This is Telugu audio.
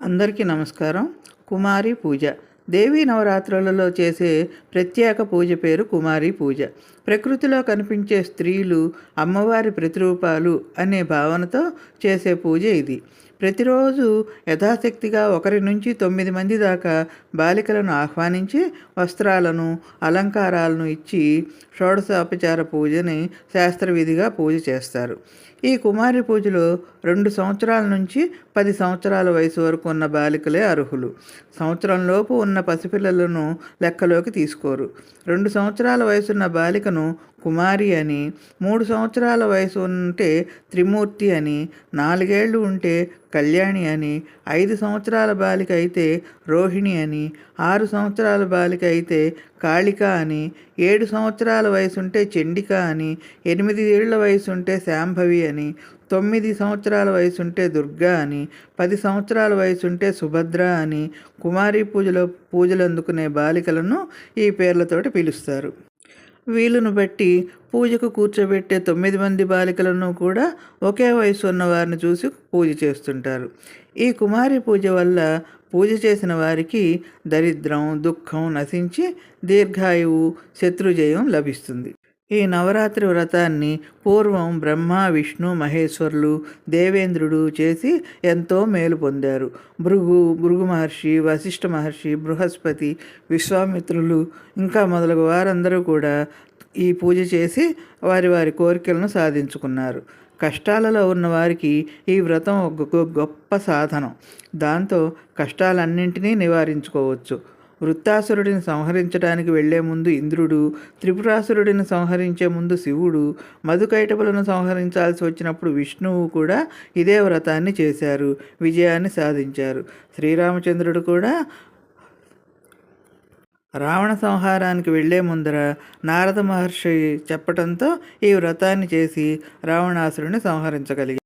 అందరికీ నమస్కారం. కుమారి పూజ దేవీ నవరాత్రులలో చేసే ప్రత్యేక పూజ పేరు కుమారి పూజ. ప్రకృతిలో కనిపించే స్త్రీలు అమ్మవారి ప్రతిరూపాలు అనే భావనతో చేసే పూజ ఇది. ప్రతిరోజు యథాశక్తిగా 1 నుంచి 9 మంది దాకా బాలికలను ఆహ్వానించి వస్త్రాలను, అలంకారాలను ఇచ్చి షోడశోపచార పూజని శాస్త్రవిధిగా పూజ చేస్తారు. ఈ కుమారి పూజలో 2 సంవత్సరాల నుంచి 10 సంవత్సరాల వయసు వరకు ఉన్న బాలికలే అర్హులు. సంవత్సరంలోపు ఉన్న పసిపిల్లలను లెక్కలోకి తీసుకోరు. 2 సంవత్సరాల వయసున్న బాలికను కుమారి అని, 3 సంవత్సరాల వయసు ఉంటే త్రిమూర్తి అని, 4 ఏళ్ళు ఉంటే కళ్యాణి అని, 5 సంవత్సరాల బాలిక అయితే రోహిణి అని, 6 సంవత్సరాల బాలిక అయితే కాళిక అని, 7 సంవత్సరాల వయసుంటే చండిక అని, 8 ఏళ్ల వయసుంటే శాంభవి అని, 9 సంవత్సరాల వయసుంటే దుర్గా అని, 10 సంవత్సరాల వయసుంటే సుభద్ర అని కుమారి పూజలు అందుకునే బాలికలను ఈ పేర్లతోటి పిలుస్తారు. వీలును బట్టి పూజకు కూర్చోబెట్టే 9 మంది బాలికలను కూడా ఒకే వయసు ఉన్న వారిని చూసి పూజ చేస్తుంటారు. ఈ కుమారి పూజ వల్ల పూజ చేసిన వారికి దరిద్రం, దుఃఖం నశించి దీర్ఘాయువు, శత్రుజయం లభిస్తుంది. ఈ నవరాత్రి వ్రతాన్ని పూర్వం బ్రహ్మ, విష్ణు, మహేశ్వరులు, దేవేంద్రుడు చేసి ఎంతో మేలు పొందారు. భృగు మహర్షి, వశిష్ఠ మహర్షి, బృహస్పతి, విశ్వామిత్రులు ఇంకా మొదలగు వారందరూ కూడా ఈ పూజ చేసి వారి వారి కోరికలను సాధించుకున్నారు. కష్టాలలో ఉన్న వారికి ఈ వ్రతం ఒక గొప్ప సాధనం. దాంతో కష్టాలన్నింటినీ నివారించుకోవచ్చు. వృత్తాసురుడిని సంహరించడానికి వెళ్లే ముందు ఇంద్రుడు, త్రిపురాసురుడిని సంహరించే ముందు శివుడు, మధుకైటపులను సంహరించాల్సి వచ్చినప్పుడు విష్ణువు కూడా ఇదే వ్రతాన్ని చేశారు, విజయాన్ని సాధించారు. శ్రీరామచంద్రుడు కూడా రావణ సంహారానికి వెళ్లే ముందర నారద మహర్షి చెప్పటంతో ఈ వ్రతాన్ని చేసి రావణాసురుని సంహరించగలిగారు.